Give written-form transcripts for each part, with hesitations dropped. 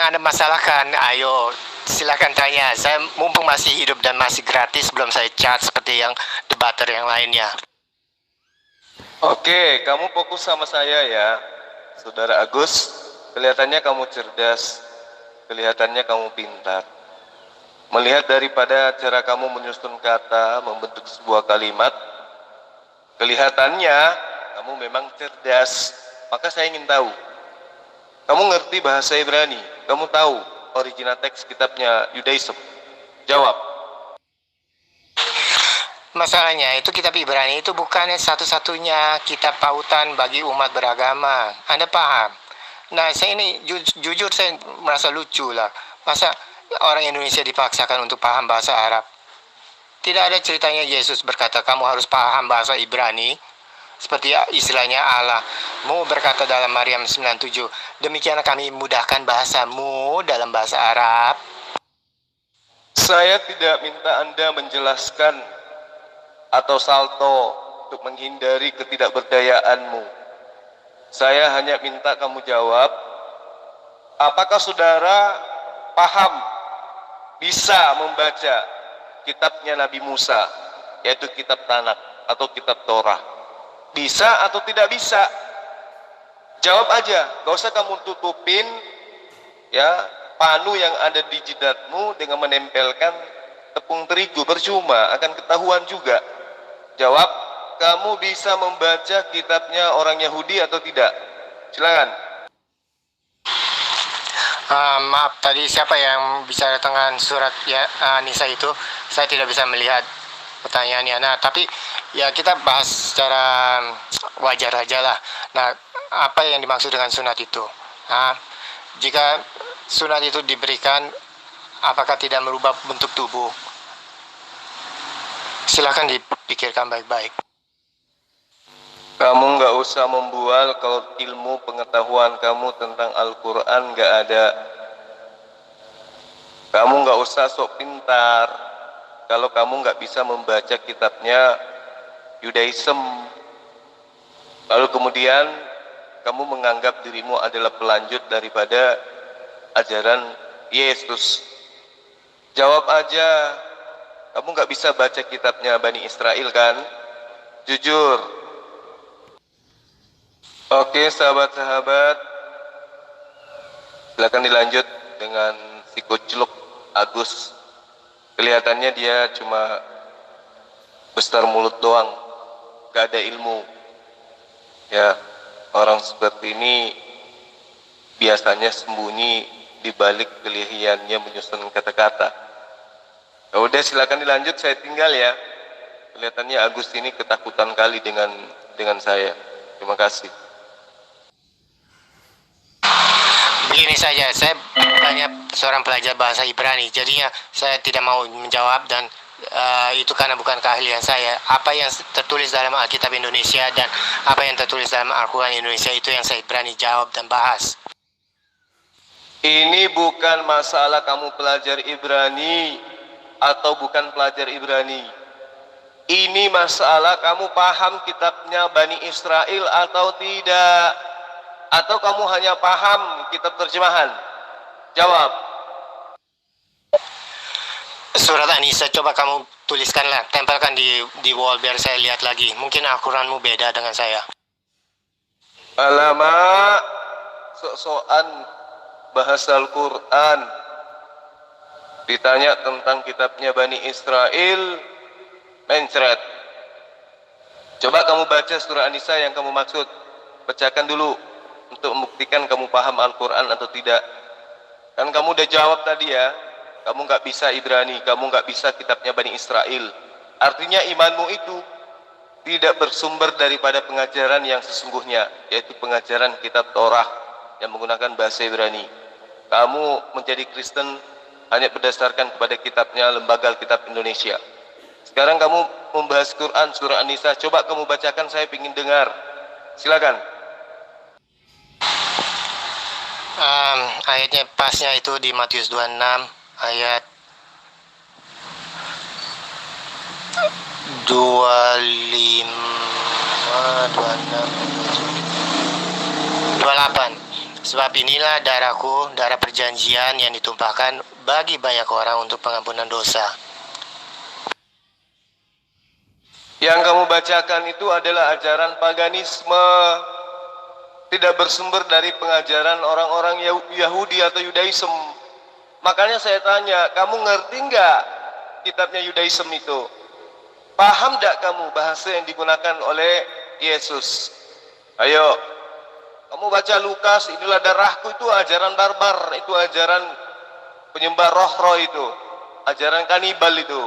ada masalah kan? Ayo, silakan tanya. Saya mumpung masih hidup dan masih gratis, belum saya cat seperti yang debater yang lainnya. Oke, kamu fokus sama saya ya, Saudara Agus. Kelihatannya kamu cerdas, kelihatannya kamu pintar. Melihat daripada cara kamu menyusun kata, membentuk sebuah kalimat, kelihatannya kamu memang cerdas. Maka saya ingin tahu, kamu ngerti bahasa Ibrani? Kamu tahu original teks kitabnya Yudaism? Jawab. Masalahnya itu kitab Ibrani itu bukannya satu-satunya kitab pautan bagi umat beragama. Anda paham? Nah, saya ini jujur saya merasa lucu lah. Masa orang Indonesia dipaksakan untuk paham bahasa Arab? Tidak ada ceritanya Yesus berkata kamu harus paham bahasa Ibrani. Seperti istilahnya Allah mu berkata dalam Maryam 97, demikian kami mudahkan bahasamu dalam bahasa Arab. Saya tidak minta Anda menjelaskan atau salto untuk menghindari ketidakberdayaanmu. Saya hanya minta kamu jawab, apakah saudara paham, bisa membaca kitabnya Nabi Musa, yaitu kitab Tanak atau kitab Torah? Bisa atau tidak bisa? Jawab aja, gak usah kamu tutupin ya panu yang ada di jidatmu dengan menempelkan tepung terigu, percuma, akan ketahuan juga. Jawab, kamu bisa membaca kitabnya orang Yahudi atau tidak? Silakan. Maaf, tadi siapa yang bicara dengan surat ya, Nisa itu? Saya tidak bisa melihat pertanyaannya. Nah, tapi ya kita bahas secara wajar aja lah. Nah, apa yang dimaksud dengan sunat itu? Jika sunat itu diberikan, apakah tidak merubah bentuk tubuh? Silakan dipikirkan baik-baik. Kamu nggak usah membual kalau ilmu pengetahuan kamu tentang Al-Quran nggak ada. Kamu nggak usah sok pintar kalau kamu nggak bisa membaca kitabnya Yudaism. Lalu kemudian kamu menganggap dirimu adalah pelanjut daripada ajaran Yesus. Jawab aja, kamu nggak bisa baca kitabnya Bani Israel kan? Jujur. Oke sahabat-sahabat, silakan dilanjut dengan si kucluk Agus. Kelihatannya dia cuma besar mulut doang, gak ada ilmu. Ya, orang seperti ini biasanya sembunyi di balik kelihayannya menyusun kata-kata. Ya udah, silakan dilanjut, saya tinggal ya. Kelihatannya Agus ini ketakutan kali dengan saya. Terima kasih. Begini saja, saya bukannya seorang pelajar bahasa Ibrani, jadinya saya tidak mau menjawab dan itu karena bukan keahlian saya. Apa yang tertulis dalam Alkitab Indonesia dan apa yang tertulis dalam Al-Quran Indonesia itu yang saya berani jawab dan bahas. Ini bukan masalah kamu pelajar Ibrani atau bukan pelajar Ibrani. Ini masalah kamu paham kitabnya Bani Israel atau tidak. Atau kamu hanya paham kitab terjemahan? Jawab. Surat An-Nisa coba kamu tuliskanlah, tempelkan di wall biar saya lihat lagi. Mungkin Al-Quranmu beda dengan saya. Alamak, sok-sokan bahasa Al-Quran. Ditanya tentang kitabnya Bani Israel, mencret. Coba kamu baca surah An-Nisa yang kamu maksud. Bacakan dulu untuk membuktikan kamu paham Al-Quran atau tidak. Kan kamu udah jawab tadi ya, kamu nggak bisa Ibrani, kamu nggak bisa kitabnya Bani Israel. Artinya imanmu itu tidak bersumber daripada pengajaran yang sesungguhnya, yaitu pengajaran kitab Torah yang menggunakan bahasa Ibrani. Kamu menjadi Kristen hanya berdasarkan kepada kitabnya Lembaga Alkitab Indonesia. Sekarang kamu membahas Quran surah An-Nisa, coba kamu bacakan, saya ingin dengar. Silakan. Ayatnya pasnya itu di Matius 26 ayat 25, 26, 28. Sebab inilah darahku, darah perjanjian yang ditumpahkan bagi banyak orang untuk pengampunan dosa. Yang kamu bacakan itu adalah ajaran paganisme, tidak bersumber dari pengajaran orang-orang Yahudi atau Yudaism. Makanya saya tanya, kamu ngerti nggak kitabnya Yudaism itu? Paham nggak kamu bahasa yang digunakan oleh Yesus? Ayo, kamu baca Lukas, inilah darahku, itu ajaran barbar, itu ajaran penyembah roh-roh itu, ajaran kanibal itu.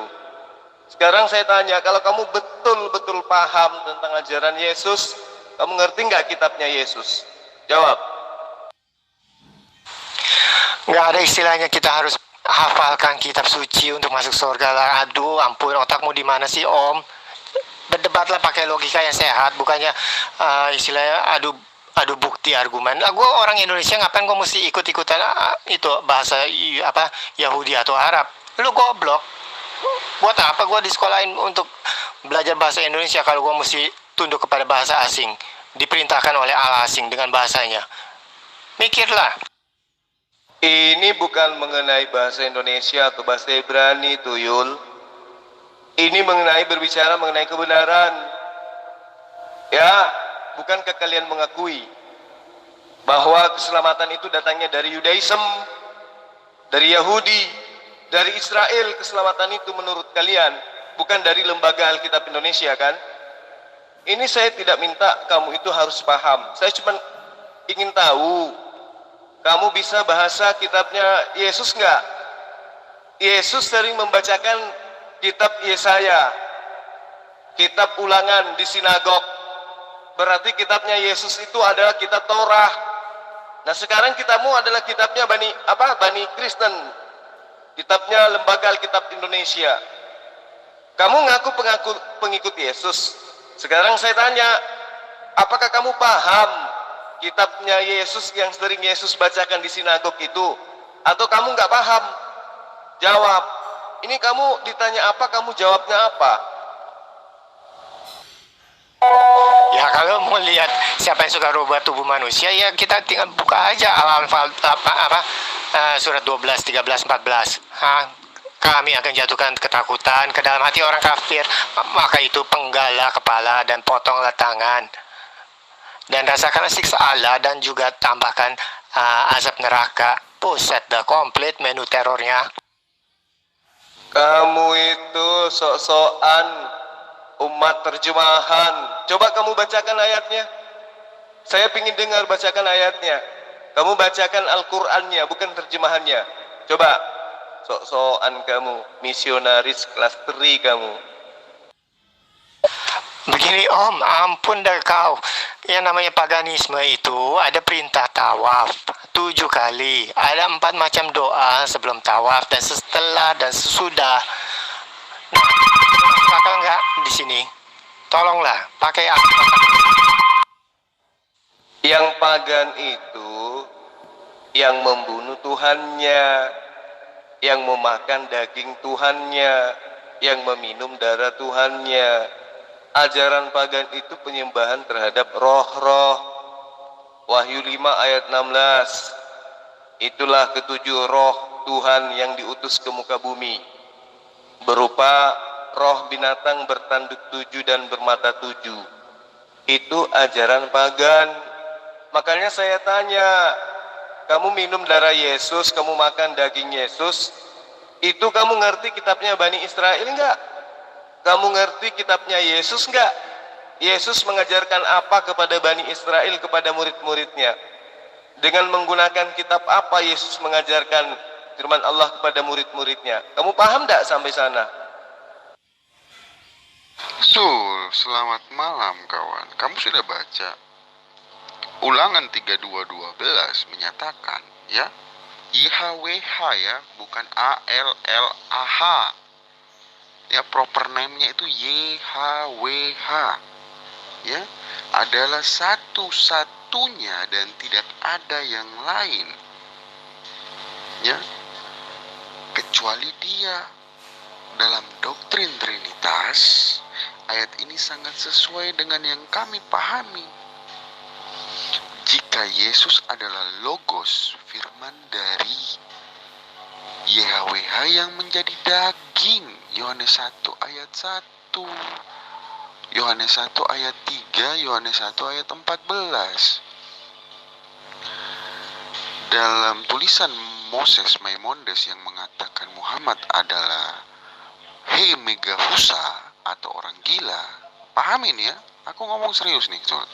Sekarang saya tanya, kalau kamu betul-betul paham tentang ajaran Yesus, kamu ngerti nggak kitabnya Yesus? Jawab. Nggak ada istilahnya kita harus hafalkan kitab suci untuk masuk surga lah. Aduh, ampun, otakmu di mana sih, Om? Berdebatlah pakai logika yang sehat, bukannya istilahnya adu bukti argumen. Gue orang Indonesia, ngapain gue mesti ikut-ikutan itu bahasa Yahudi atau Arab? Lu goblok. Buat apa gue disekolahin untuk belajar bahasa Indonesia kalau gue mesti tunduk kepada bahasa asing, diperintahkan oleh Allah asing dengan bahasanya? Mikirlah. Ini bukan mengenai bahasa Indonesia atau bahasa Ibrani, Tuyul. Ini berbicara mengenai kebenaran. Ya, bukankah kalian mengakui bahwa keselamatan itu datangnya dari Yudaism, dari Yahudi, dari Israel? Keselamatan itu menurut kalian bukan dari lembaga Alkitab Indonesia, kan? Ini saya tidak minta kamu itu harus paham. Saya cuma ingin tahu, kamu bisa bahasa kitabnya Yesus nggak? Yesus sering membacakan kitab Yesaya, kitab ulangan di sinagog. Berarti kitabnya Yesus itu adalah kitab Torah. Nah, sekarang kitabmu adalah kitabnya Bani Kristen, kitabnya Lembaga Alkitab Indonesia. Kamu ngaku pengikut Yesus. Sekarang saya tanya, apakah kamu paham kitabnya Yesus yang sering Yesus bacakan di sinagog itu? Atau kamu nggak paham? Jawab. Ini kamu ditanya apa, kamu jawabnya apa? Ya, kalau mau lihat siapa yang suka rubah tubuh manusia, ya kita tinggal buka aja Al-Anfal surat 12, 13, 14. Kami akan jatuhkan ketakutan ke dalam hati orang kafir, maka itu penggala kepala dan potonglah tangan. Dan rasakanlah siksa Allah, dan juga tambahkan azab neraka. Buset dah, komplit menu terornya. Kamu itu sok-sokan umat terjemahan. Coba kamu bacakan ayatnya. Saya ingin dengar bacakan ayatnya. Kamu bacakan Al-Qur'annya, bukan terjemahannya. Coba. Sok-sokan kamu, misionaris kelas 3 kamu. Begini, Om, ampun dah kau. Yang namanya paganisme itu ada perintah tawaf 7 kali. Ada 4 macam doa sebelum tawaf dan setelah dan sesudah. Nah, masuk akal nggak di sini? Tolonglah, pakai akal. Yang pagan itu yang membunuh Tuhannya, yang memakan daging Tuhannya, yang meminum darah Tuhannya. Ajaran pagan itu penyembahan terhadap roh-roh. Wahyu 5 ayat 16. Itulah ketujuh roh Tuhan yang diutus ke muka bumi, berupa roh binatang bertanduk 7 dan bermata 7. Itu ajaran pagan. Makanya saya tanya, kamu minum darah Yesus, kamu makan daging Yesus, itu kamu ngerti kitabnya Bani Israel enggak? Kamu ngerti kitabnya Yesus enggak? Yesus mengajarkan apa kepada Bani Israel, kepada murid-muridnya? Dengan menggunakan kitab apa Yesus mengajarkan firman Allah kepada murid-muridnya? Kamu paham enggak sampai sana? Sul, selamat malam kawan. Kamu sudah baca Ulangan 32:12 menyatakan, ya, YHWH, ya, bukan ALLAH. Ya, proper name-nya itu YHWH. Ya, adalah satu-satunya dan tidak ada yang lain. Ya, kecuali Dia. Dalam doktrin Trinitas, ayat ini sangat sesuai dengan yang kami pahami. Jika jika Yesus adalah Logos, firman dari YHWH yang menjadi daging. Yohanes 1 ayat 1, Yohanes 1 ayat 3, Yohanes 1 ayat 14. Dalam tulisan Moses Maimonides yang mengatakan Muhammad adalah He Megahusa atau orang gila, pahamin ya, aku ngomong serius nih soal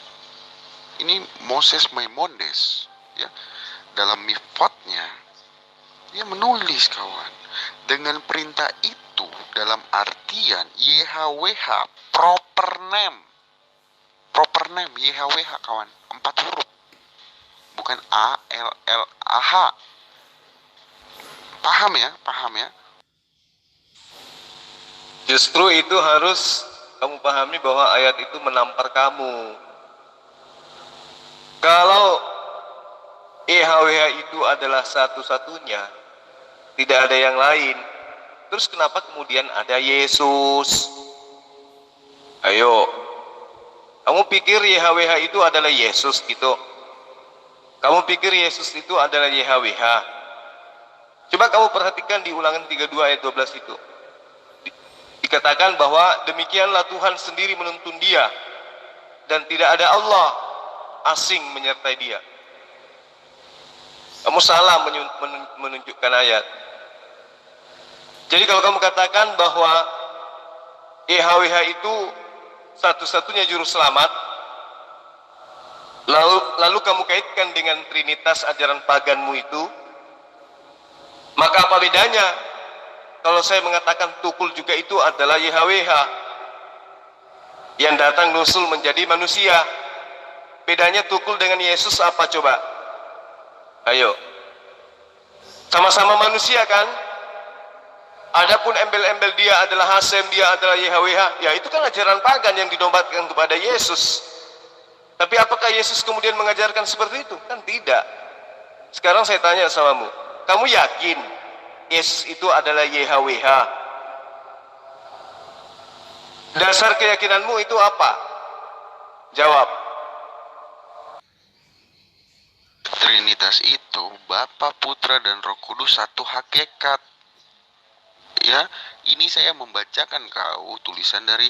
ini. Moses Maimonides ya, dalam mifotnya dia menulis kawan, dengan perintah itu dalam artian YHWH proper name YHWH kawan, 4 huruf, bukan A L L A H. Paham ya? Justru itu harus kamu pahami bahwa ayat itu menampar kamu. Kalau YHWH itu adalah satu-satunya, tidak ada yang lain, terus kenapa kemudian ada Yesus? Ayo, kamu pikir YHWH itu adalah Yesus gitu? Kamu pikir Yesus itu adalah YHWH? Coba kamu perhatikan di Ulangan 32 ayat 12 itu. Dikatakan bahwa demikianlah Tuhan sendiri menuntun dia, dan tidak ada Allah asing menyertai dia. Kamu salah menunjukkan ayat. Jadi kalau kamu katakan bahwa YHWH itu satu-satunya juru selamat, lalu kamu kaitkan dengan trinitas ajaran paganmu itu, maka apa bedanya kalau saya mengatakan Tukul juga itu adalah YHWH yang datang nusul menjadi manusia? Bedanya Tukul dengan Yesus apa coba? Ayo, sama-sama manusia kan? Adapun embel-embel dia adalah Hasem, dia adalah YHWH, ya itu kan ajaran pagan yang dinombatkan kepada Yesus. Tapi apakah Yesus kemudian mengajarkan seperti itu? Kan tidak. Sekarang saya tanya samamu, kamu yakin Yesus itu adalah YHWH? Dasar keyakinanmu itu apa? Jawab. Trinitas itu Bapa, Putra, dan Roh Kudus satu hakikat. Ya, ini saya membacakan kau tulisan dari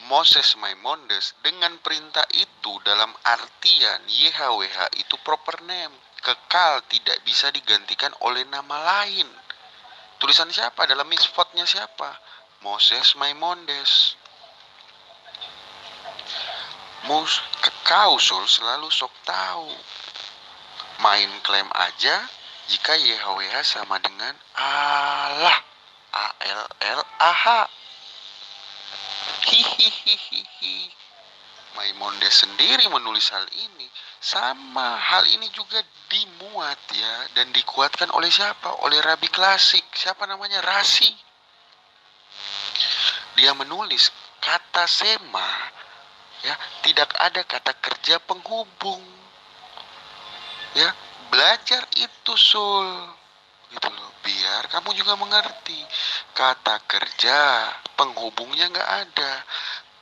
Moses Maimonides. Dengan perintah itu dalam artian YHWH itu proper name, kekal, tidak bisa digantikan oleh nama lain. Tulisan siapa? Dalam misfotnya siapa? Moses Maimonides. Kau selalu sok tahu. Main klaim aja jika YHWH sama dengan Allah, ALLAH. Hihihihihi. Maimonides sendiri menulis hal ini. Sama hal ini juga dimuat ya, dan dikuatkan oleh siapa? Oleh Rabi klasik. Siapa namanya? Rasi. Dia menulis kata sema ya, tidak ada kata kerja penghubung. Ya, belajar itu gitu loh, biar kamu juga mengerti. Kata kerja penghubungnya nggak ada.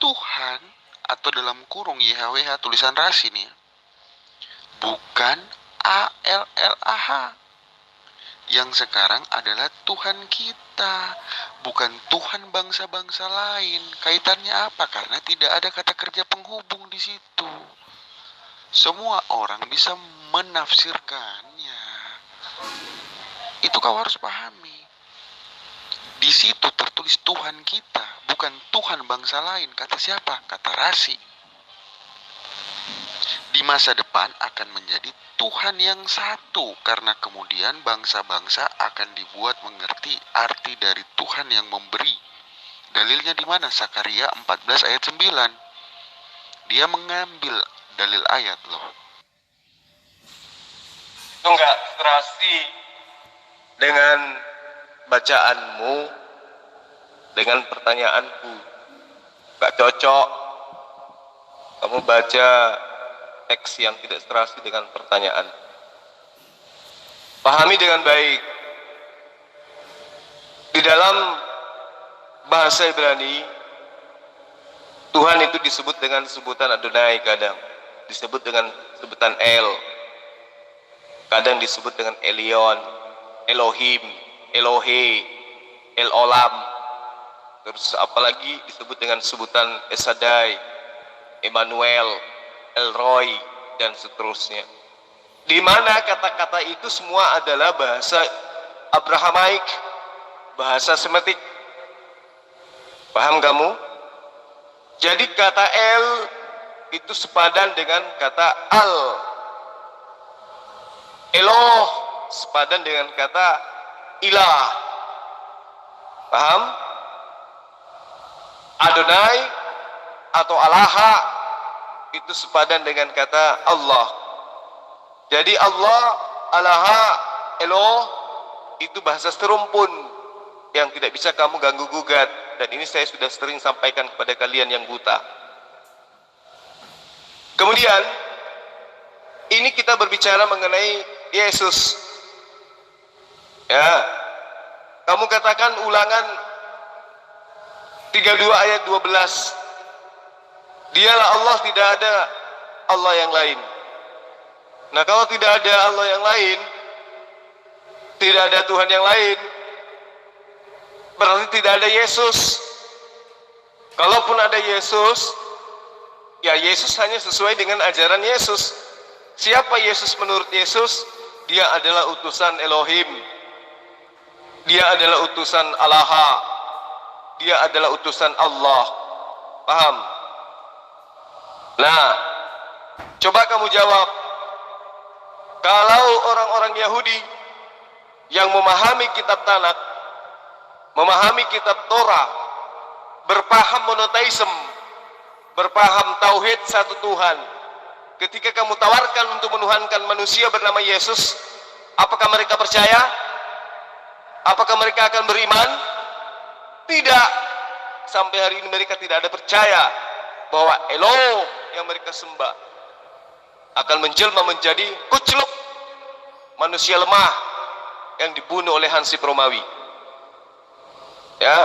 Tuhan atau dalam kurung YHWH tulisan Rasi nih, bukan ALLAH. Yang sekarang adalah Tuhan kita, bukan Tuhan bangsa-bangsa lain. Kaitannya apa? Karena tidak ada kata kerja penghubung di situ. Semua orang bisa menafsirkannya. Itu kau harus pahami. Di situ tertulis Tuhan kita, bukan Tuhan bangsa lain. Kata siapa? Kata Rasi. Di masa depan akan menjadi Tuhan yang satu, karena kemudian bangsa-bangsa akan dibuat mengerti arti dari Tuhan yang memberi. Dalilnya di mana? Sakaria 14 ayat 9. Dia mengambil dalil ayat loh. Itu enggak serasi dengan bacaanmu, dengan pertanyaanku. Enggak cocok kamu baca teks yang tidak serasi dengan pertanyaan. Pahami dengan baik. Di dalam bahasa Ibrani, Tuhan itu disebut dengan sebutan Adonai kadang, disebut dengan sebutan El. kadang disebut dengan Elion, Elohim, Elohe, El-Olam, terus apalagi disebut dengan sebutan Esadai, Emmanuel, Elroy, dan seterusnya. Di mana kata-kata itu semua adalah bahasa Abrahamaik, bahasa Semitik. Paham kamu? Jadi kata El itu sepadan dengan kata Al. Eloh sepadan dengan kata Ilah. Paham? Adonai atau Allaha itu sepadan dengan kata Allah. Jadi Allah, Allaha, Eloh itu bahasa serumpun yang tidak bisa kamu ganggu gugat, dan ini saya sudah sering sampaikan kepada kalian yang buta. Kemudian ini kita berbicara mengenai Yesus. Ya. Kamu katakan Ulangan 32 ayat 12. Dialah Allah, tidak ada Allah yang lain. Nah, kalau tidak ada Allah yang lain, tidak ada Tuhan yang lain, berarti tidak ada Yesus. Kalaupun ada Yesus, ya Yesus hanya sesuai dengan ajaran Yesus. Siapa Yesus menurut Yesus? Dia adalah utusan Elohim. Dia adalah utusan Allaha. Dia adalah utusan Allah. Paham? Nah, coba kamu jawab. Kalau orang-orang Yahudi yang memahami kitab Tanakh, memahami kitab Torah, berpaham monoteisme, berpaham tauhid satu Tuhan, ketika kamu tawarkan untuk menuhankan manusia bernama Yesus, apakah mereka percaya? Apakah mereka akan beriman? Tidak. Sampai hari ini mereka tidak ada percaya bahwa Eloh yang mereka sembah akan menjelma menjadi kucluk, manusia lemah yang dibunuh oleh Hansip Romawi. Ya,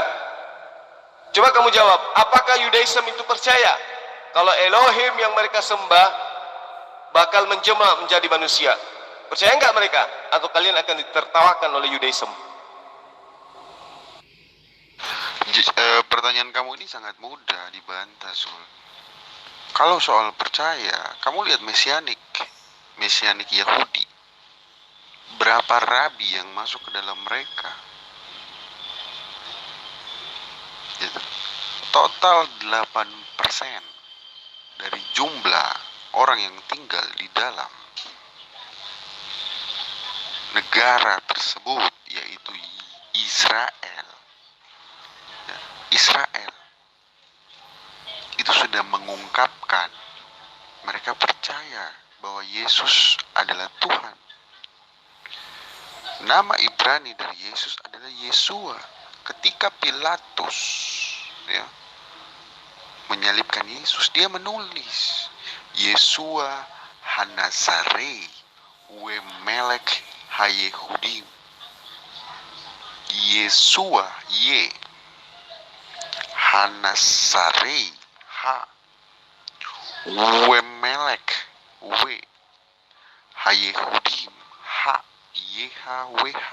coba kamu jawab, apakah Yudaism itu percaya kalau Elohim yang mereka sembah bakal menjelma menjadi manusia? Percaya enggak mereka? Atau kalian akan ditertawakan oleh Yudaism? Pertanyaan kamu ini sangat mudah dibantah, Sul. Kalau soal percaya, kamu lihat Mesianik Yahudi. Berapa rabi yang masuk ke dalam mereka? Gitu. Total 8% dari jumlah orang yang tinggal di dalam negara tersebut, yaitu Israel. Israel itu sudah mengungkapkan, mereka percaya bahwa Yesus adalah Tuhan. Nama Ibrani dari Yesus adalah Yesua. Ketika Pilatus menyalibkan Yesus, dia menulis Yesua Hanasare we melek hayehudim. Yesua ye Hanasare ha we melek we hayehudim ha YHWH.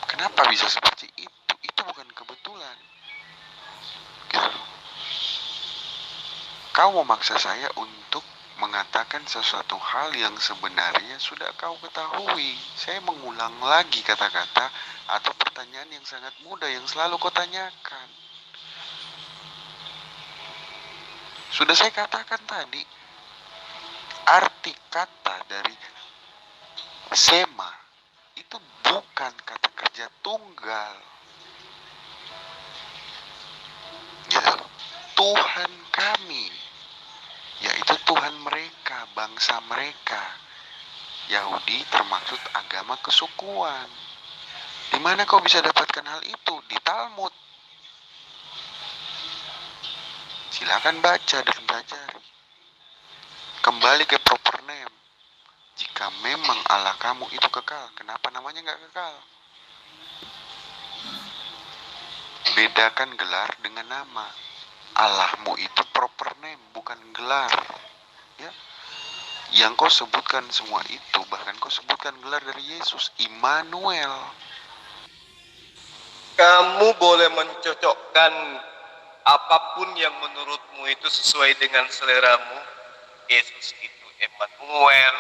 Kenapa bisa seperti itu? Itu bukan kebetulan. Gitu. Kau memaksa saya untuk mengatakan sesuatu hal yang sebenarnya sudah kau ketahui. Saya mengulang lagi kata-kata atau pertanyaan yang sangat mudah yang selalu kau tanyakan. Sudah saya katakan tadi, arti kata dari Sema itu bukan kata kerja tunggal. Ya, Tuhan kami, yaitu Tuhan mereka, bangsa mereka. Yahudi termaksud agama kesukuan. Di mana kau bisa dapatkan hal itu? Di Talmud. Silakan baca dan pelajari. Kembali ke proper name. Jika memang Allah kamu itu kekal, kenapa namanya nggak kekal? Bedakan gelar dengan nama. Allahmu itu proper name, bukan gelar. Ya. Yang kau sebutkan semua itu, bahkan kau sebutkan gelar dari Yesus, Immanuel. Kamu boleh mencocokkan apapun yang menurutmu itu sesuai dengan seleramu. Yesus itu Emmanuel,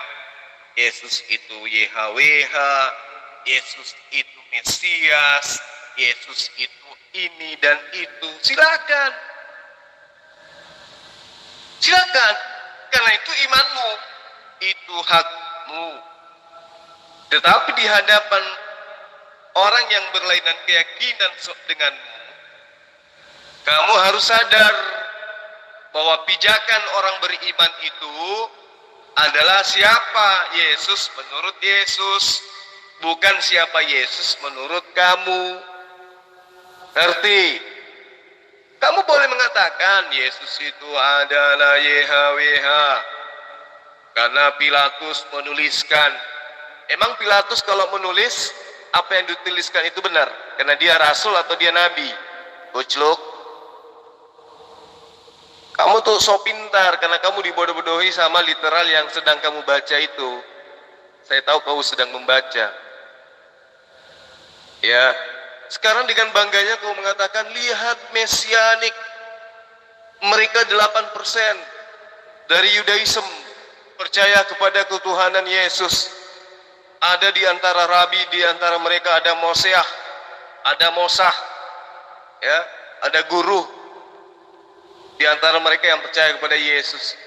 Yesus itu YHWH, Yesus itu Mesias, Yesus itu ini dan itu. Silakan. Silakan. Karena itu imanmu, itu hakmu. Tetapi di hadapan orang yang berlainan keyakinan denganmu, kamu harus sadar bahwa pijakan orang beriman itu adalah siapa Yesus menurut Yesus, bukan siapa Yesus menurut kamu. Ngerti? Kamu boleh mengatakan Yesus itu adalah YHWH karena Pilatus menuliskan. Emang Pilatus kalau menulis apa yang dituliskan itu benar? Karena dia rasul atau dia nabi? Goclok. Kamu tuh so pintar karena kamu dibodoh-bodohi sama literal yang sedang kamu baca itu. Saya tahu kamu sedang membaca. Ya, sekarang dengan bangganya kamu mengatakan, lihat Mesianik. Mereka 8% dari Yudaism percaya kepada ketuhanan Yesus. Ada di antara rabi, di antara mereka ada Moseah, ada Mosah, ya, ada guru di antara mereka yang percaya kepada Yesus.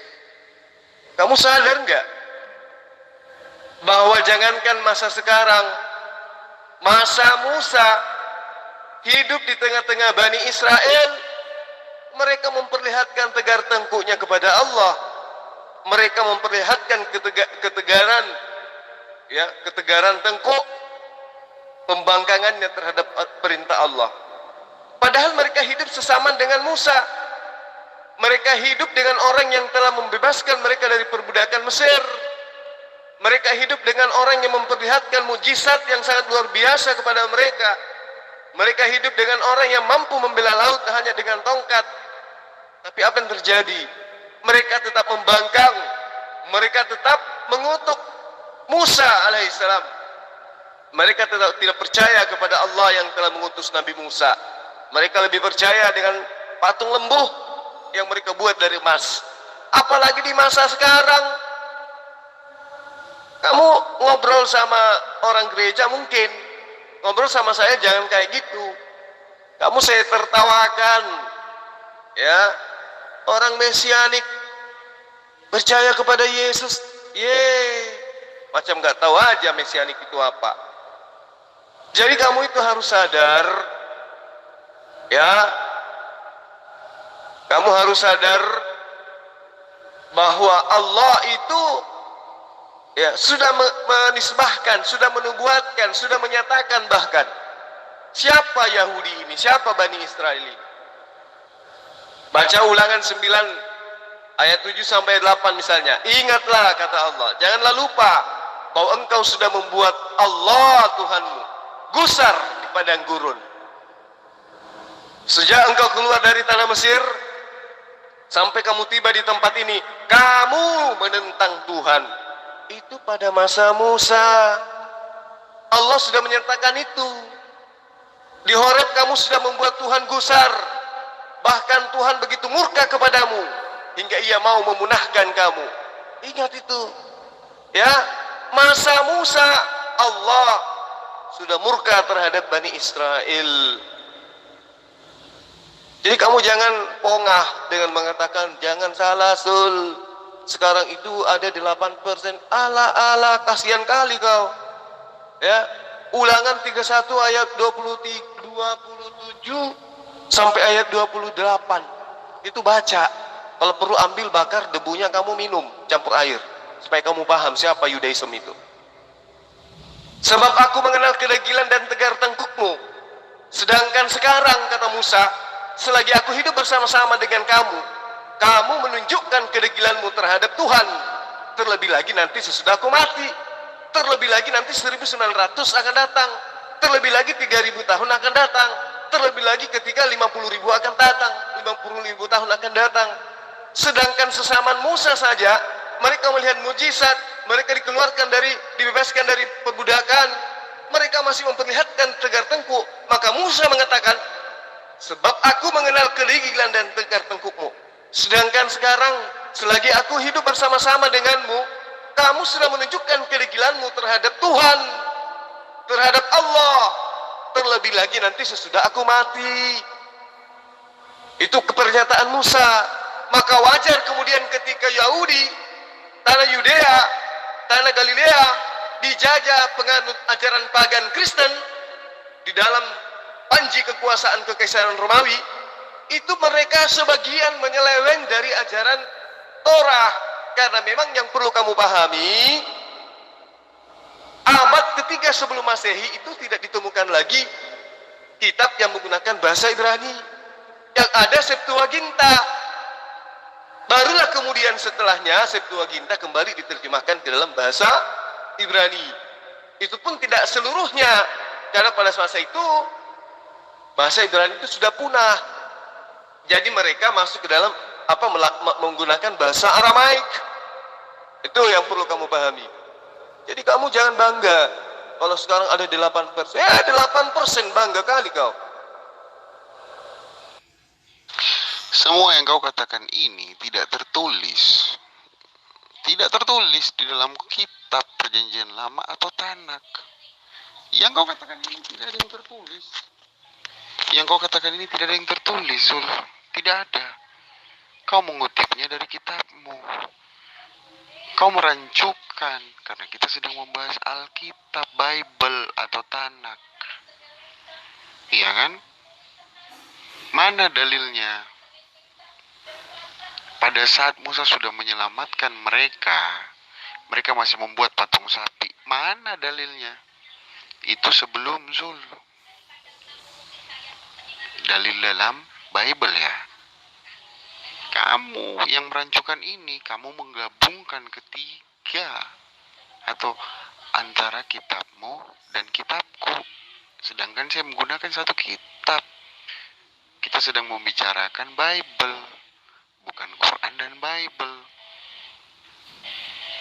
Kamu sadar nggak bahwa jangankan masa sekarang, masa Musa hidup di tengah-tengah Bani Israel, mereka memperlihatkan tegar tengkuknya kepada Allah. Mereka memperlihatkan ketegaran, ya, ketegaran tengkuk, pembangkangannya terhadap perintah Allah. Padahal mereka hidup sesama dengan Musa. Mereka hidup dengan orang yang telah membebaskan mereka dari perbudakan Mesir. Mereka hidup dengan orang yang memperlihatkan mujizat yang sangat luar biasa kepada mereka. Mereka hidup dengan orang yang mampu membela laut hanya dengan tongkat. Tapi apa yang terjadi? Mereka tetap membangkang. Mereka tetap mengutuk Musa alaihissalam. Mereka tetap tidak percaya kepada Allah yang telah mengutus Nabi Musa. Mereka lebih percaya dengan patung lembu yang mereka buat dari emas. Apalagi di masa sekarang, kamu ngobrol sama orang gereja mungkin, ngobrol sama saya jangan kayak gitu. Kamu saya tertawakan, ya, orang Mesianik percaya kepada Yesus, macam nggak tahu aja Mesianik itu apa. Jadi kamu itu harus sadar, ya, kamu harus sadar bahwa Allah itu, ya, sudah menisbahkan, sudah menubuatkan, sudah menyatakan bahkan siapa Yahudi ini, siapa Bani Israel ini. Baca Ulangan 9 ayat 7 sampai 8 misalnya. Ingatlah kata Allah, janganlah lupa bahwa engkau sudah membuat Allah Tuhanmu gusar di padang gurun. Sejak engkau keluar dari tanah Mesir sampai kamu tiba di tempat ini, kamu menentang Tuhan. Itu pada masa Musa. Allah sudah menyatakan itu. Di Horeb kamu sudah membuat Tuhan gusar. Bahkan Tuhan begitu murka kepadamu hingga ia mau memunahkan kamu. Ingat itu. Ya, masa Musa Allah sudah murka terhadap Bani Israel. Jadi kamu jangan pongah dengan mengatakan jangan salah Sul. Sekarang itu ada 8%. Ala kasihan kali kau. Ya, Ulangan 31 ayat 27 sampai ayat 28. Itu baca. Kalau perlu ambil bakar debunya kamu minum campur air supaya kamu paham siapa Yudaism itu. Sebab aku mengenal kedegilan dan tegar tengkukmu. Sedangkan sekarang kata Musa, selagi aku hidup bersama-sama dengan kamu, kamu menunjukkan kedegilanmu terhadap Tuhan. Terlebih lagi nanti sesudah aku mati. Terlebih lagi nanti 1900 akan datang. Terlebih lagi 3000 tahun akan datang. Terlebih lagi ketika 50.000 akan datang. 50.000 tahun akan datang. Sedangkan sesaman Musa saja mereka melihat mujizat, mereka dibebaskan dari perbudakan, mereka masih memperlihatkan tegar tengkuk. Maka Musa mengatakan, sebab aku mengenal kegigilan dan tegar tengkukmu. Sedangkan sekarang, selagi aku hidup bersama-sama denganmu, kamu sudah menunjukkan kegigilanmu terhadap Tuhan, terhadap Allah. Terlebih lagi nanti sesudah aku mati. Itu pernyataan Musa. Maka wajar kemudian ketika Yahudi, tanah Yudea, tanah Galilea dijajah penganut ajaran pagan Kristen di dalam panji kekuasaan kekaisaran Romawi, itu mereka sebagian menyeleweng dari ajaran Torah. Karena memang yang perlu kamu pahami, abad ketiga sebelum Masehi itu tidak ditemukan lagi kitab yang menggunakan bahasa Ibrani. Yang ada Septuaginta. Barulah kemudian setelahnya Septuaginta kembali diterjemahkan ke dalam bahasa Ibrani. Itu pun tidak seluruhnya, karena pada masa itu bahasa Ibrani itu sudah punah. Jadi mereka masuk ke dalam menggunakan bahasa Aramaik. Itu yang perlu kamu pahami. Jadi kamu jangan bangga kalau sekarang ada 8%. 8% bangga kali kau. Semua yang kau katakan ini tidak tertulis. Tidak tertulis di dalam kitab Perjanjian Lama atau Tanak. Yang kau katakan ini tidak ada yang tertulis. Yang kau katakan ini tidak ada yang tertulis, Zul. Tidak ada. Kau mengutipnya dari kitabmu. Kau merancukan, karena kita sedang membahas Alkitab, Bible atau Tanak. Iya kan? Mana dalilnya? Pada saat Musa sudah menyelamatkan mereka, mereka masih membuat patung sapi. Mana dalilnya? Itu sebelum Zul. Dalil dalam Bible ya. Kamu yang merancukan ini, kamu menggabungkan ketiga atau antara kitabmu dan kitabku. Sedangkan saya menggunakan satu kitab. Kita sedang membicarakan Bible, bukan Quran dan Bible.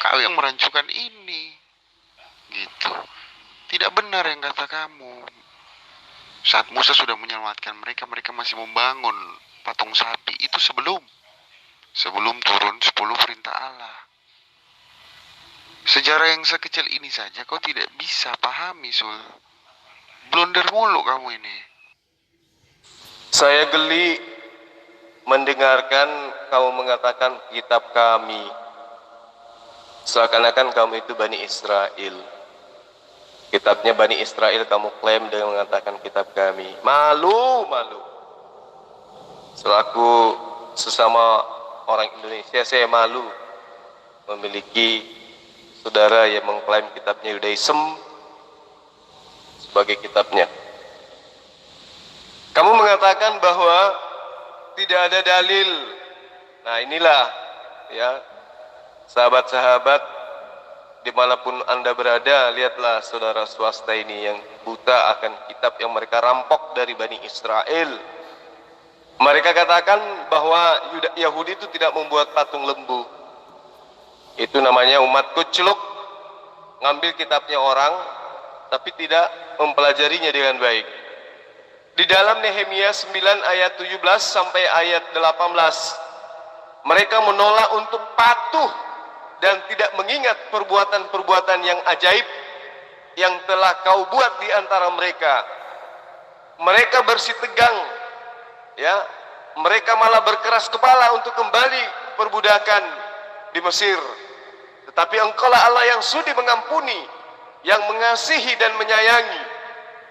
Kau yang merancukan ini, gitu. Tidak benar yang kata kamu. Saat Musa sudah menyelamatkan mereka, mereka masih membangun patung sapi. Itu sebelum turun 10 perintah Allah. Sejarah yang sekecil ini saja kau tidak bisa pahami, Sul. Blunder mulu kamu ini. Saya geli mendengarkan kamu mengatakan kitab kami. Seakan-akan kamu itu Bani Israel. Kitabnya Bani Israel kamu klaim dengan mengatakan kitab kami. Malu. Selaku sesama orang Indonesia, saya malu memiliki saudara yang mengklaim kitabnya Yudaism sebagai kitabnya. Kamu mengatakan bahwa tidak ada dalil. Nah inilah ya, sahabat-sahabat dimanapun Anda berada, lihatlah saudara swasta ini yang buta akan kitab yang mereka rampok dari Bani Israel. Mereka katakan bahwa Yahudi itu tidak membuat patung lembu. Itu namanya umat kucluk, ngambil kitabnya orang tapi tidak mempelajarinya dengan baik. Di dalam Nehemia 9 ayat 17 sampai ayat 18, mereka menolak untuk patuh dan tidak mengingat perbuatan-perbuatan yang ajaib yang telah kau buat di antara mereka. Mereka bersitegang, ya, mereka malah berkeras kepala untuk kembali perbudakan di Mesir. Tetapi Engkaulah Allah yang sudi mengampuni, yang mengasihi dan menyayangi,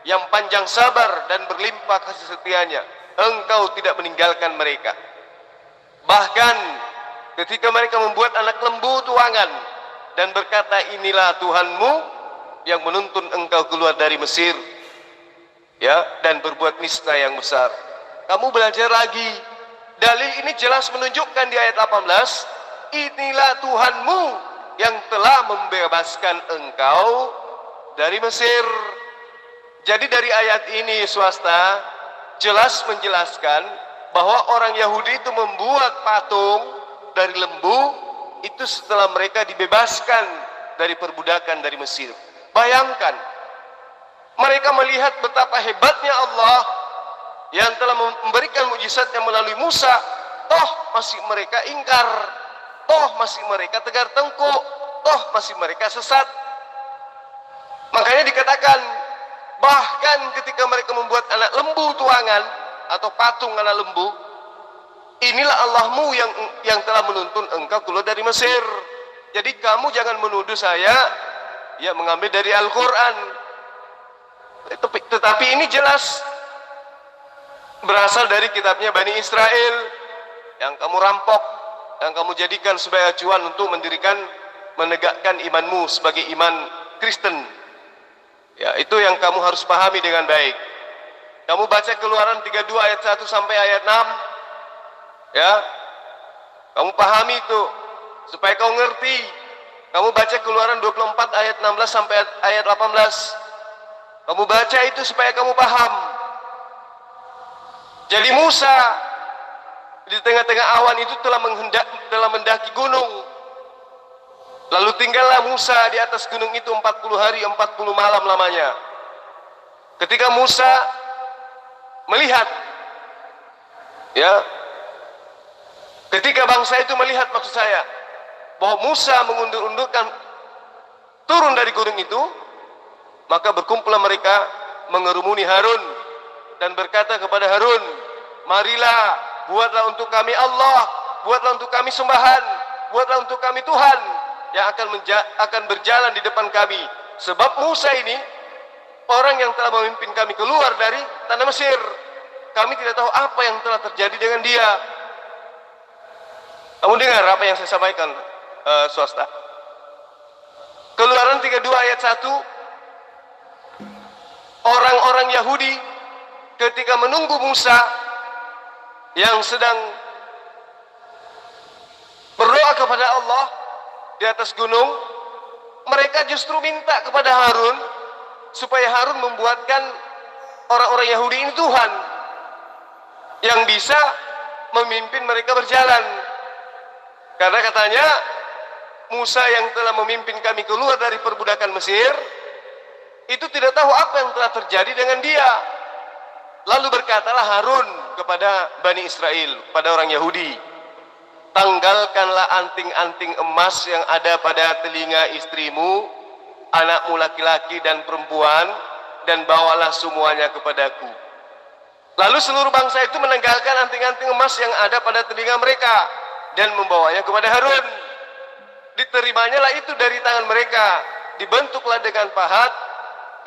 yang panjang sabar dan berlimpah kasih setianya. Engkau tidak meninggalkan mereka. Bahkan ketika mereka membuat anak lembu tuangan dan berkata, inilah Tuhanmu yang menuntun engkau keluar dari Mesir, ya, dan berbuat nista yang besar. Kamu belajar lagi. Dalil ini jelas menunjukkan di ayat 18, inilah Tuhanmu yang telah membebaskan engkau dari Mesir. Jadi dari ayat ini swasta jelas menjelaskan bahwa orang Yahudi itu membuat patung dari lembu itu setelah mereka dibebaskan dari perbudakan dari Mesir. Bayangkan, mereka melihat betapa hebatnya Allah yang telah memberikan mukjizatnya melalui Musa, toh masih mereka ingkar, toh masih mereka tegar tengkuk, toh masih mereka sesat. Makanya dikatakan, bahkan ketika mereka membuat anak lembu tuangan atau patung anak lembu, inilah Allahmu yang telah menuntun engkau keluar dari Mesir. Jadi kamu jangan menuduh saya ya mengambil dari Al-Quran. Tetapi ini jelas berasal dari kitabnya Bani Israel yang kamu rampok, yang kamu jadikan sebagai acuan untuk menegakkan imanmu sebagai iman Kristen. Ya, itu yang kamu harus pahami dengan baik. Kamu baca Keluaran 32 ayat 1 sampai ayat 6. Ya, kamu pahami itu supaya kau ngerti. Kamu baca Keluaran 24 ayat 16 sampai ayat 18. Kamu baca itu supaya kamu paham. Jadi Musa di tengah-tengah awan itu telah mendaki gunung. Lalu tinggallah Musa di atas gunung itu 40 hari 40 malam lamanya. Ketika Musa melihat, ya, ketika bangsa itu melihat, maksud saya, bahwa Musa mengundur-undurkan turun dari gunung itu, maka berkumpullah mereka mengerumuni Harun dan berkata kepada Harun, marilah buatlah untuk kami Allah, buatlah untuk kami sembahan, buatlah untuk kami Tuhan yang akan berjalan di depan kami. Sebab Musa ini orang yang telah memimpin kami keluar dari tanah Mesir. Kami tidak tahu apa yang telah terjadi dengan dia. Kamu dengar apa yang saya sampaikan, swasta? Keluaran 32 ayat 1. Orang-orang Yahudi ketika menunggu Musa yang sedang berdoa kepada Allah di atas gunung, mereka justru minta kepada Harun supaya Harun membuatkan orang-orang Yahudi ini Tuhan yang bisa memimpin mereka berjalan. Karena katanya Musa yang telah memimpin kami keluar dari perbudakan Mesir itu tidak tahu apa yang telah terjadi dengan dia. Lalu berkatalah Harun kepada Bani Israel, pada orang Yahudi, tanggalkanlah anting-anting emas yang ada pada telinga istrimu, anakmu laki-laki dan perempuan, dan bawalah semuanya kepadaku. Lalu seluruh bangsa itu menanggalkan anting-anting emas yang ada pada telinga mereka dan membawanya kepada Harun. Diterimanya lah itu dari tangan mereka, dibentuklah dengan pahat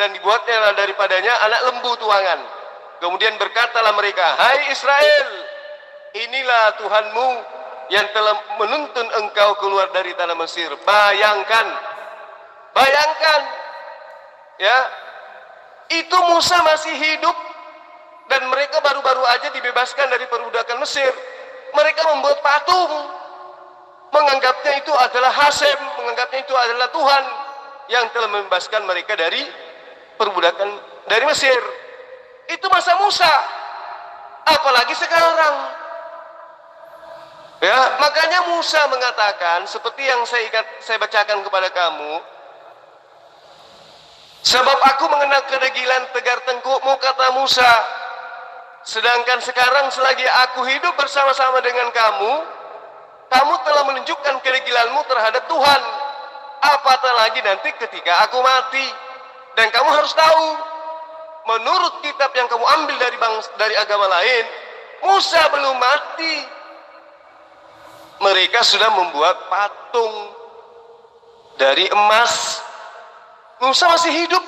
dan dibuatnya daripadanya anak lembu tuangan. Kemudian berkatalah mereka, hai Israel, inilah Tuhanmu yang telah menuntun engkau keluar dari tanah Mesir. Bayangkan, ya, itu Musa masih hidup dan mereka baru-baru aja dibebaskan dari perbudakan Mesir. Mereka membuat patung, menganggapnya itu adalah Hasem, menganggapnya itu adalah Tuhan yang telah membebaskan mereka dari perbudakan dari Mesir. Itu masa Musa, apalagi sekarang. Ya, makanya Musa mengatakan seperti yang saya bacakan kepada kamu, sebab aku mengenal kedegilan tegar tengkukmu, kata Musa, sedangkan sekarang selagi aku hidup bersama-sama dengan kamu, kamu telah menunjukkan kedegilanmu terhadap Tuhan. Apatah lagi nanti ketika aku mati. Dan kamu harus tahu, menurut kitab yang kamu ambil dari agama lain, Musa belum mati. Mereka sudah membuat patung dari emas. Musa masih hidup,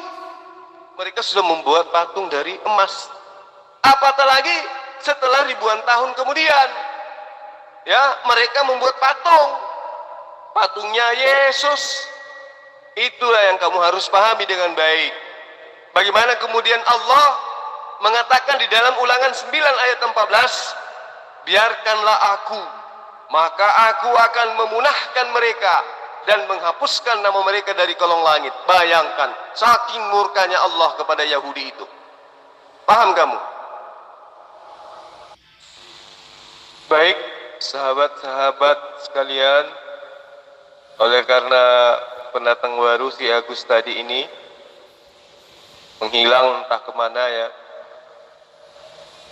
mereka sudah membuat patung dari emas. Apatah lagi setelah ribuan tahun kemudian, ya, mereka membuat patungnya Yesus. Itulah yang kamu harus pahami dengan baik. Bagaimana kemudian Allah mengatakan di dalam Ulangan 9 ayat 14, biarkanlah aku, maka aku akan memunahkan mereka dan menghapuskan nama mereka dari kolong langit. Bayangkan, saking murkanya Allah kepada Yahudi itu. Paham kamu? Baik, sahabat-sahabat sekalian, Oleh karena pendatang baru si Agus tadi ini menghilang entah kemana ya,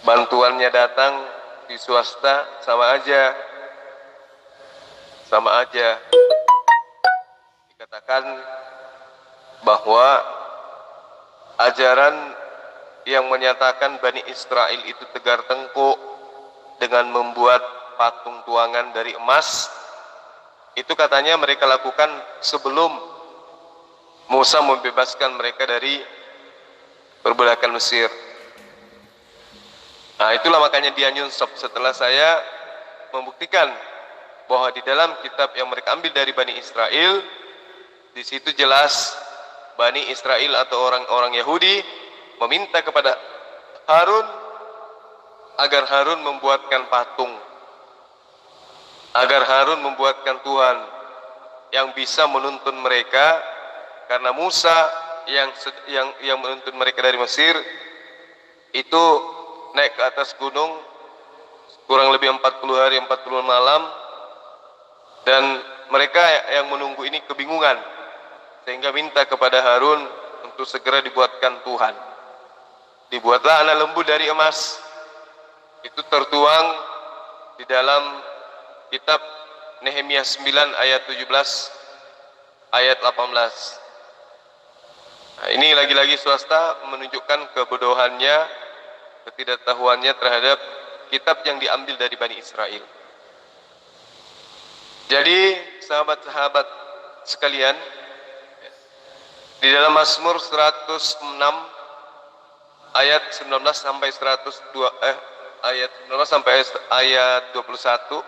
bantuannya datang di swasta sama aja dikatakan bahwa ajaran yang menyatakan Bani Israel itu tegar tengkuk dengan membuat patung tuangan dari emas, itu katanya mereka lakukan sebelum Musa membebaskan mereka dari perbudakan Mesir. Nah, itulah makanya dia nyunsep setelah saya membuktikan bahwa di dalam kitab yang mereka ambil dari Bani Israel, di situ jelas Bani Israel atau orang-orang Yahudi meminta kepada Harun agar Harun membuatkan patung, agar Harun membuatkan Tuhan yang bisa menuntun mereka, karena Musa yang menuntun mereka dari Mesir itu naik ke atas gunung kurang lebih 40 hari 40 malam, dan mereka yang menunggu ini kebingungan sehingga minta kepada Harun untuk segera dibuatkan Tuhan. Dibuatlah anak lembu dari emas. Itu tertuang di dalam kitab Nehemia 9 ayat 17 ayat 18. Nah, ini lagi-lagi swasta menunjukkan kebodohannya, ketidaktahuannya terhadap kitab yang diambil dari Bani Israel. Jadi sahabat-sahabat sekalian, di dalam Mazmur 106 ayat 19 sampai 102 ayat 19 sampai ayat 21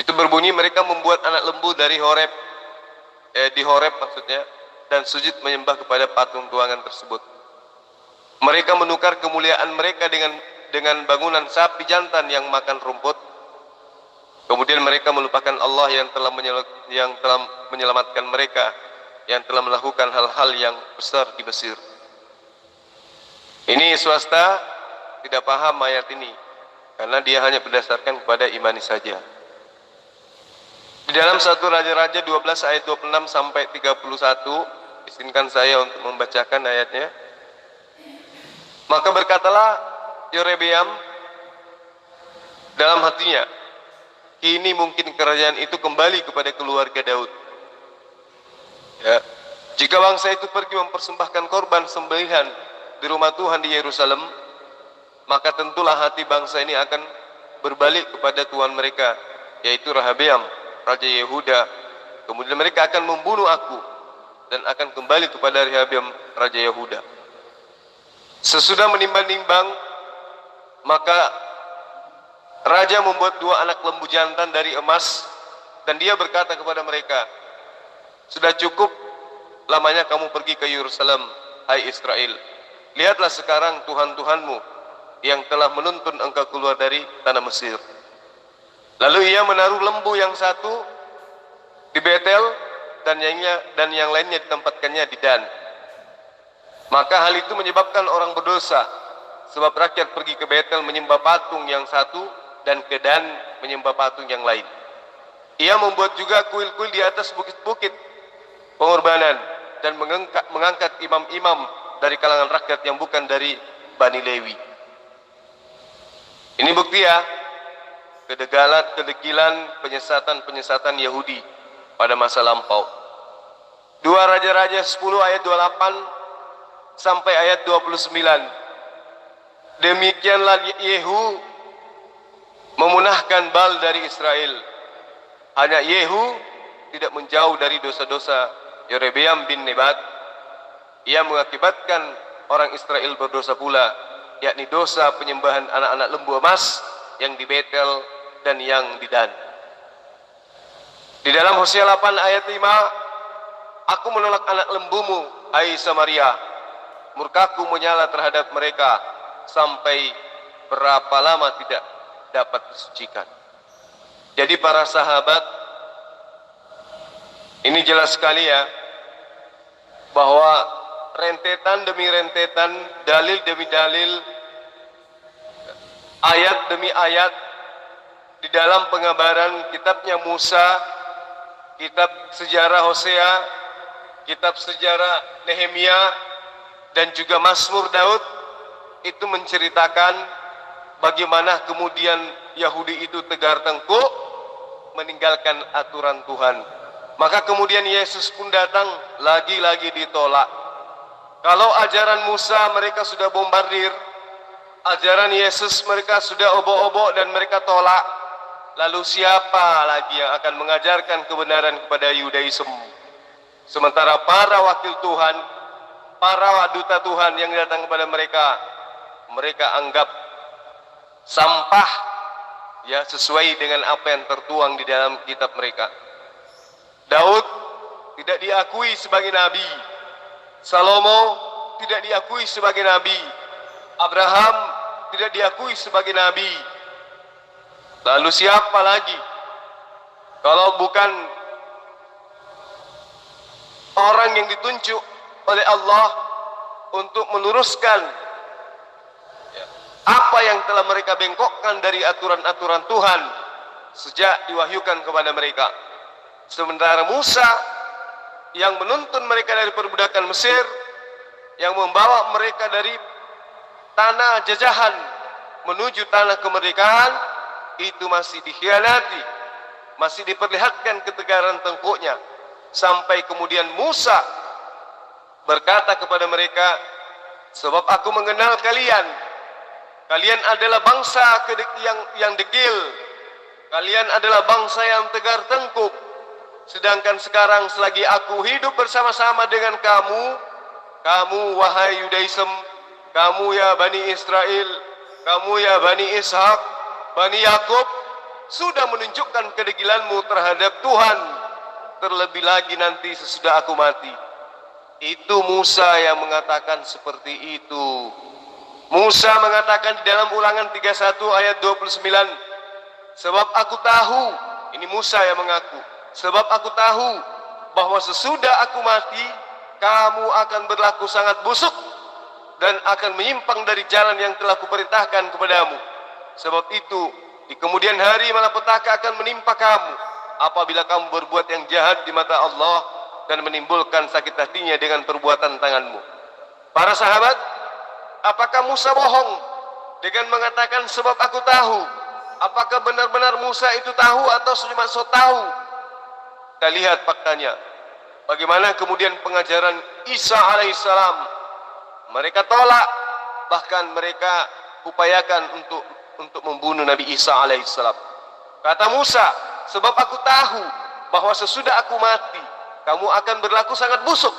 itu berbunyi mereka membuat anak lembu dari Horeb, di Horeb maksudnya, dan sujud menyembah kepada patung tuangan tersebut. Mereka menukar kemuliaan mereka dengan bangunan sapi jantan yang makan rumput. Kemudian mereka melupakan Allah yang telah menyelamatkan mereka, yang telah melakukan hal-hal yang besar di Mesir. Ini swasta tidak paham ayat ini, karena dia hanya berdasarkan kepada imani saja. Di dalam 1 Raja-Raja 12 ayat 26 sampai 31, izinkan saya untuk membacakan ayatnya. Maka berkatalah Yerobeam dalam hatinya, kini mungkin kerajaan itu kembali kepada keluarga Daud. Ya. Jika bangsa itu pergi mempersembahkan korban sembelihan di rumah Tuhan di Yerusalem, maka tentulah hati bangsa ini akan berbalik kepada Tuhan mereka, yaitu Rehabeam, Raja Yehuda. Kemudian mereka akan membunuh aku dan akan kembali kepada Rehabeam, Raja Yehuda. Sesudah menimbang-nimbang, maka Raja membuat 2 anak lembu jantan dari emas, dan dia berkata kepada mereka, sudah cukup lamanya kamu pergi ke Yerusalem, hai Israel. Lihatlah sekarang Tuhan-Tuhanmu yang telah menuntun engkau keluar dari tanah Mesir. Lalu ia menaruh lembu yang satu di Betel dan yang lainnya ditempatkannya di Dan. Maka hal itu menyebabkan orang berdosa, sebab rakyat pergi ke Betel menyembah patung yang satu dan ke Dan menyembah patung yang lain. Ia membuat juga kuil-kuil di atas bukit-bukit pengorbanan dan mengangkat imam-imam dari kalangan rakyat yang bukan dari Bani Lewi. Ini bukti ya, kedegilan penyesatan Yahudi pada masa lampau. 2 Raja-Raja 10 ayat 28 sampai ayat 29. Demikianlah Yehu memunahkan Baal dari Israel. Hanya Yehu tidak menjauh dari dosa-dosa Yerobeam bin Nebat. Ia mengakibatkan orang Israel berdosa pula, yakni dosa penyembahan anak-anak lembu emas yang di Betel dan yang di Dan. Di dalam Hosea 8 ayat 5, aku menolak anak lembumu, hai Samaria. Murkaku menyala terhadap mereka sampai berapa lama tidak dapat disucikan. Jadi para sahabat, ini jelas sekali ya, bahwa rentetan demi rentetan, dalil demi dalil, ayat demi ayat di dalam pengabaran kitabnya Musa kitab sejarah Hosea, kitab sejarah Nehemia, dan juga Mazmur Daud itu menceritakan bagaimana kemudian Yahudi itu tegar tengkuk meninggalkan aturan Tuhan. Maka kemudian Yesus pun datang, lagi-lagi ditolak. Kalau ajaran Musa mereka sudah bombardir, ajaran Yesus mereka sudah obok-obok dan mereka tolak, lalu siapa lagi yang akan mengajarkan kebenaran kepada Yudaism? Sementara para wakil Tuhan, para duta Tuhan yang datang kepada mereka, mereka anggap sampah, ya, sesuai dengan apa yang tertuang di dalam kitab mereka. Daud tidak diakui sebagai nabi, Salomo tidak diakui sebagai nabi, Abraham tidak diakui sebagai nabi. Lalu siapa lagi kalau bukan orang yang ditunjuk oleh Allah untuk meluruskan apa yang telah mereka bengkokkan dari aturan-aturan Tuhan sejak diwahyukan kepada mereka. Sementara Musa yang menuntun mereka dari perbudakan Mesir, yang membawa mereka dari tanah jajahan menuju tanah kemerdekaan, itu masih dikhianati, masih diperlihatkan ketegaran tengkuknya, sampai kemudian Musa berkata kepada mereka, sebab aku mengenal kalian, kalian adalah bangsa yang degil, kalian adalah bangsa yang tegar tengkuk. Sedangkan sekarang selagi aku hidup bersama-sama dengan kamu, wahai Yudaism, kamu ya Bani Israel, kamu ya Bani Ishak, Bani Yakub, sudah menunjukkan kedegilanmu terhadap Tuhan, terlebih lagi nanti sesudah aku mati. Itu Musa yang mengatakan seperti itu. Musa mengatakan di dalam Ulangan 31 ayat 29, sebab aku tahu, ini Musa yang mengaku, sebab aku tahu bahwa sesudah aku mati, kamu akan berlaku sangat busuk dan akan menyimpang dari jalan yang telah kuperintahkan kepadamu. Sebab itu, di kemudian hari malapetaka akan menimpa kamu apabila kamu berbuat yang jahat di mata Allah dan menimbulkan sakit hatinya dengan perbuatan tanganmu. Para sahabat, apakah Musa bohong dengan mengatakan sebab aku tahu? Apakah benar-benar Musa itu tahu atau cuma so tahu? Kita lihat faktanya. Bagaimana kemudian pengajaran Isa alaihissalam mereka tolak, bahkan mereka upayakan untuk membunuh Nabi Isa alaihissalam. Kata Musa, sebab aku tahu bahwa sesudah aku mati, kamu akan berlaku sangat busuk.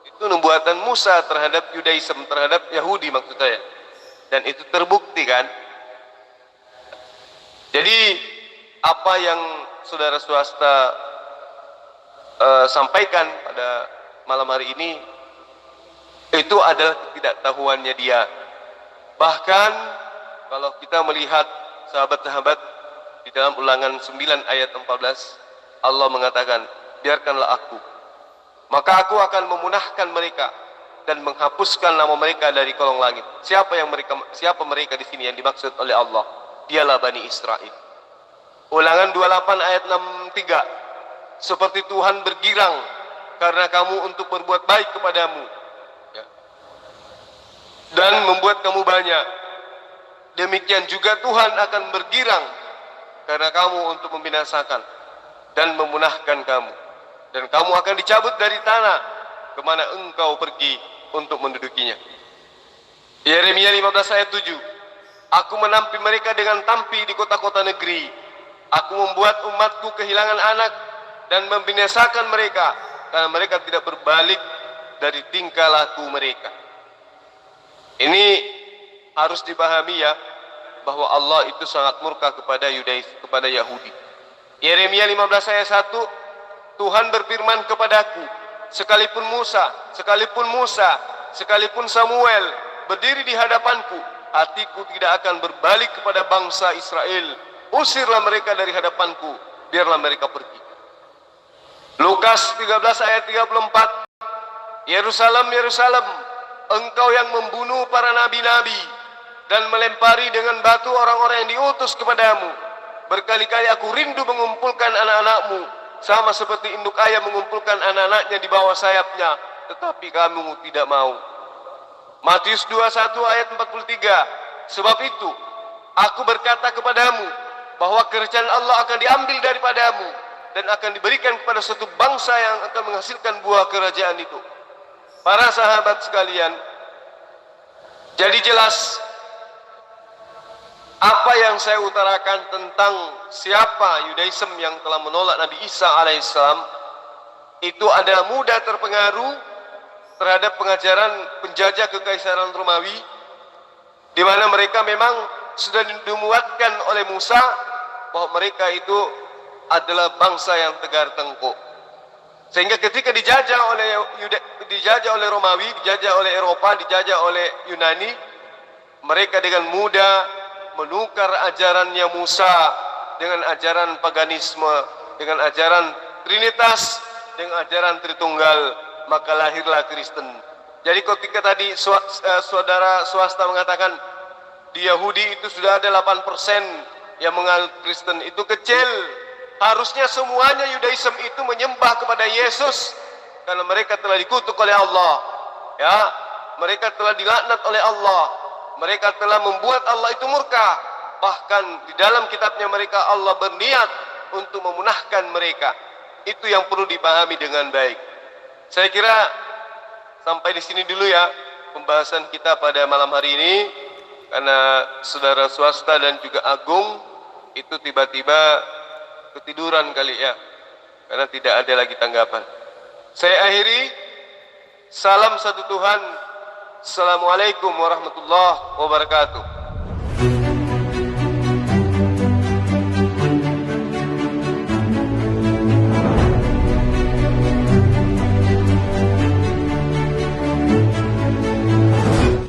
Itu nubuatan Musa terhadap Yudaism, terhadap Yahudi maksud saya. Dan itu terbukti kan. Jadi apa yang saudara swasta sampaikan pada malam hari ini itu adalah ketidaktahuannya dia. Bahkan kalau kita melihat sahabat-sahabat di dalam Ulangan 9 ayat 14, Allah mengatakan, biarkanlah aku, maka aku akan memunahkan mereka dan menghapuskan nama mereka dari kolong langit. Siapa mereka di sini yang dimaksud oleh Allah? Dialah Bani Israel. Ulangan 28 ayat 63, seperti Tuhan bergirang karena kamu untuk berbuat baik kepadamu, ya, dan membuat kamu banyak, demikian juga Tuhan akan bergirang karena kamu untuk membinasakan dan memunahkan kamu, dan kamu akan dicabut dari tanah kemana engkau pergi untuk mendudukinya. Yeremia 15 ayat 7, aku menampi mereka dengan tampi di kota-kota negeri, aku membuat umatku kehilangan anak dan membinasakan mereka karena mereka tidak berbalik dari tingkah laku mereka. Ini harus dipahami ya, bahwa Allah itu sangat murka kepada Yahudi. Yeremia 15 ayat 1, Tuhan berfirman kepadaku, sekalipun Samuel berdiri di hadapanku, hatiku tidak akan berbalik kepada bangsa Israel. Usirlah mereka dari hadapanku, biarlah mereka pergi. Lukas 13 ayat 34, Yerusalem, Yerusalem, engkau yang membunuh para nabi-nabi dan melempari dengan batu orang-orang yang diutus kepadamu. Berkali-kali aku rindu mengumpulkan anak-anakmu sama seperti induk ayam mengumpulkan anak-anaknya di bawah sayapnya, tetapi kamu tidak mau. Matius 21 ayat 43. Sebab itu aku berkata kepadamu bahwa kerajaan Allah akan diambil daripadamu dan akan diberikan kepada suatu bangsa yang akan menghasilkan buah kerajaan itu. Para sahabat sekalian, jadi jelas apa yang saya utarakan tentang siapa Yudaism yang telah menolak Nabi Isa alaihissalam itu adalah mudah terpengaruh terhadap pengajaran penjajah kekaisaran Romawi, di mana mereka memang sudah dimuatkan oleh Musa bahwa mereka itu adalah bangsa yang tegar tengkuk. Sehingga ketika dijajah oleh Romawi, dijajah oleh Eropa, dijajah oleh Yunani, mereka dengan mudah menukar ajarannya Musa dengan ajaran paganisme, dengan ajaran Trinitas, dengan ajaran Tritunggal, maka lahirlah Kristen. Jadi ketika tadi saudara swasta mengatakan di Yahudi itu sudah ada 8% yang menganut Kristen, itu kecil. Harusnya semuanya Yudaism itu menyembah kepada Yesus karena mereka telah dikutuk oleh Allah. Ya, mereka telah dilaknat oleh Allah. Mereka telah membuat Allah itu murka. Bahkan di dalam kitabnya mereka Allah berniat untuk memunahkan mereka. Itu yang perlu dipahami dengan baik. Saya kira sampai di sini dulu ya pembahasan kita pada malam hari ini, karena saudara swasta dan juga Agung itu tiba-tiba ketiduran kali ya, karena tidak ada lagi tanggapan. Saya akhiri, salam satu Tuhan. Assalamualaikum warahmatullahi wabarakatuh.